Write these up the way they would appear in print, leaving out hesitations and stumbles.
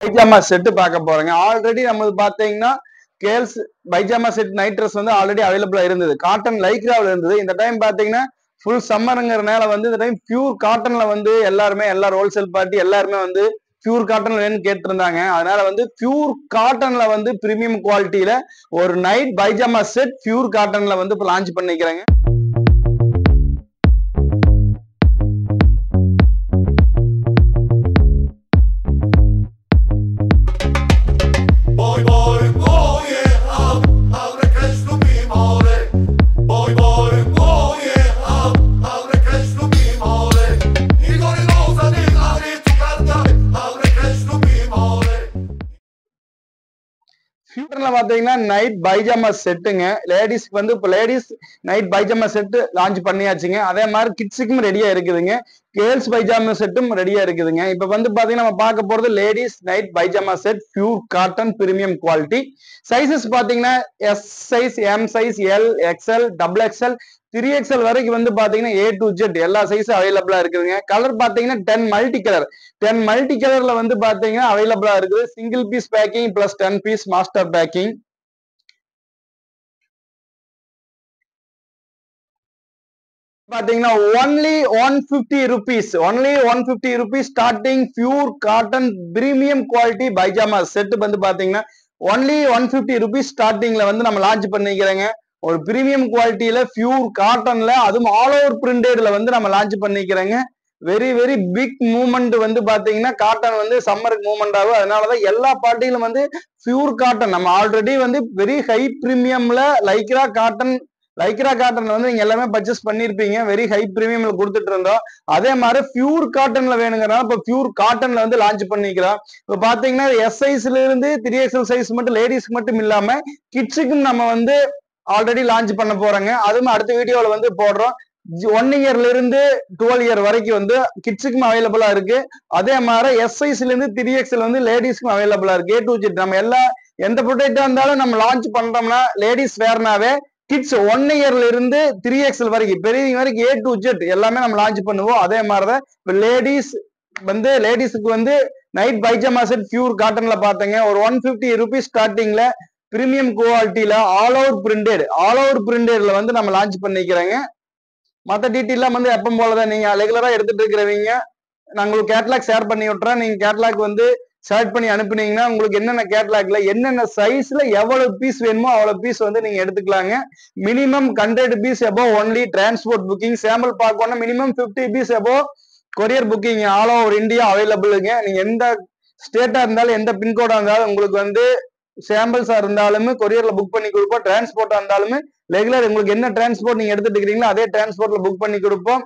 Pyjama set பார்க்க போறேங்க. Already நம்ம பாத்தீங்கன்னா girls pyjama set night dress வந்து ஆல்ரெடி அவைலபிளா இருந்தது. காட்டன் லைக்ராவில் இருந்தது. இந்த டைம் பாத்தீங்கன்னா ஃபுல் சம்மருங்கிறனால வந்து இந்த டைம் பியூர் காட்டன்ல வந்து எல்லா ஹோல்சேல் பார்ட்டி எல்லாருமே வந்து பியூர் காட்டன் வேணும்னு கேட்டிருந்தாங்க. அதனால வந்து பியூர் காட்டன்ல வந்து பிரீமியம் குவாலிட்டியில ஒரு நைட் பைஜாமா செட் பியூர் காட்டன்ல வந்து இப்போ லான்ச் பண்ணிக்கிறேங்க. பாத்தீங்கன்னா நைட் பைஜாமா செட்டுங்க. லேடிஸ்க்கு வந்து இப்போ ladies night pyjama set launch பண்ணியாச்சுங்க. அதே மாதிரி கிட்ஸுக்கும் ரெடியா இருக்குதுங்க. கேர்ள்ஸ் பைஜாமா செட்டும் ரெடியா இருக்குதுங்க. இப்ப வந்து பாத்தீங்கன்னா நம்ம பார்க்க போறது ladies night pyjama set pure cotton premium quality. Sizes பாத்தீங்கன்னா S size, M size, L, XL, double XL, 3XL வரைக்கும் வந்து பாத்தீங்கன்னா A to Z எல்லா சைஸும் அவைலபிளா இருக்குதுங்க. கலர் பாத்தீங்கன்னா 10 மல்டி கலர்ல வந்து பாத்தீங்கன்னா அவைலபிளா இருக்குது. Single piece packing plus 10 piece master packing. பாத்தீங்கன்னா only 150 rupees starting pure cotton premium quality pyjama set வந்து பாத்தீங்கன்னா only 150 rupees ஸ்டார்டிங்ல வந்து நம்ம லான்ச் பண்ணிக்கிறேங்க. ஒரு பிரீமியம் குவாலிட்டியில பியூர் காட்டன்ல அதுவும் ஆல் ஓவர் பிரிண்டட்ல வந்து நம்ம லான்ச் பண்ணிக்கிறேங்க. வெரி வெரி பிக் மூவ்மெண்ட் வந்து பாத்தீங்கன்னா காட்டன் வந்து சம்மருக்கு மூவ்மெண்ட் ஆகும். அதனாலதான் எல்லா பார்ட்டிகளும் வந்து பியூர் காட்டன் நம்ம ஆல்ரெடி வந்து வெரி ஹை பிரீமியம்ல லைக்ரா காட்டன்ல வந்து நீங்க எல்லாமே பர்ச்சேஸ் பண்ணிருப்பீங்க. வெரி ஹை பிரீமியம்ல கொடுத்துட்டு இருந்தோம். அதே மாதிரி பியூர் காட்டன்ல வேணுங்கிறனால இப்ப பியூர் காட்டன்ல வந்து லான்ச் பண்ணிக்கிறோம். இப்ப பாத்தீங்கன்னா எஸ் சைஸ்ல இருந்து 3XL சைஸ் மட்டும் லேடிஸ்க்கு மட்டும் இல்லாம கிட்ஸுக்கும் நம்ம வந்து ஆல்ரெடி லான்ச் பண்ண போறோங்க. அதுவும் அடுத்த வீடியோல வந்து போடுறோம். 1 இயர்ல இருந்து 12 இயர் வரைக்கும் வந்து கிட்ஸுக்கும் அவைலபிளா இருக்கு. அதே மாதிரி எஸ் சைஸ்ல இருந்து 3XL வந்து லேடிஸ்க்கும் அவைலபிளா இருக்கு. A to Z நம்ம எல்லா எந்த ப்ராடக்டா இருந்தாலும் நம்ம லான்ச் பண்றோம்னா லேடிஸ் வேர்னாவே கிட்ஸ் 1 இயர்ல இருந்து 3XL வரைக்கும் பெரியவங்க வரைக்கும் A to Z எல்லாமே நம்ம லான்ச் பண்ணுவோம். அதே மாதிரிதான் இப்ப லேடிஸுக்கு வந்து நைட் பைஜாமா செட் பியூர் காட்டன்ல பாத்தீங்க ஒரு 150 rupees ஸ்டார்டிங்ல பிரீமியம் குவாலிட்டியில ஆல் ஓவர் பிரிண்டட்ல வந்து நம்ம லான்ச் பண்ணிக்கிறேங்க. மற்ற டீட்டெயிலாம் வந்து எப்பவும் போலதான் நீங்க ரெகுலரா எடுத்துட்டு இருக்கிறவங்க நான் உங்களுக்கு கேட்லாக் ஷேர் பண்ணி விட்டுறேன். நீங்க கேட்லாக் வந்து செலக்ட் பண்ணி அனுப்புனீங்கன்னா உங்களுக்கு என்னென்ன கேட்லாக்ல என்னென்ன சைஸ்ல எவ்வளவு பீஸ் வேணுமோ அவ்வளவு பீஸ் வந்து நீங்க எடுத்துக்கலாங்க. Minimum 100 piece above only transport booking. Sample பார்க்கணும்னா minimum 50 piece above courier booking all over India அவைலபிளுங்க. நீங்க எந்த ஸ்டேட்டா இருந்தாலும் எந்த பின்கோடா இருந்தாலும் உங்களுக்கு வந்து சாம்பிள்ஸா இருந்தாலும் கொரியர்ல புக் பண்ணி கொடுப்போம். டிரான்ஸ்போர்ட்டா இருந்தாலும் ரெகுலர் உங்களுக்கு என்ன டிரான்ஸ்போர்ட் நீங்க எடுத்துட்டு இருக்கிறீங்களோ அதே டிரான்ஸ்போர்ட்ல புக் பண்ணி கொடுப்போம்.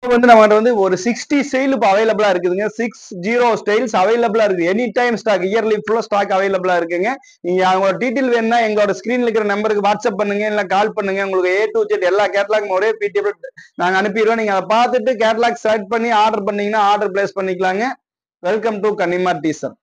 வந்து நம்ம வந்து ஒரு 60 ஸ்டைல் இப்போ அவைலபிளா இருக்குதுங்க. 60 ஸ்டைல்ஸ் அவைலபிளா இருக்கு. எனி டைம் ஸ்டாக் இயர்லி ஃபுல்லா ஸ்டாக் அவைலபிளா இருக்குங்க. நீங்க அவங்களோட டீட்டெயில் வேணும்னா எங்களோட ஸ்கிரீன்ல இருக்கிற நம்பருக்கு வாட்ஸ்அப் பண்ணுங்க, இல்ல கால் பண்ணுங்க. உங்களுக்கு A to Z எல்லா கேட்லாக் ஒரே பிடிஎஃப் நாங்க அனுப்பிடுவோம். நீங்க அதை பார்த்துட்டு கேட்லாக் செலக்ட் பண்ணி ஆர்டர் பண்ணீங்கன்னா ஆர்டர் பிளேஸ் பண்ணிக்கலாங்க. Welcome to Kannimar T shirt.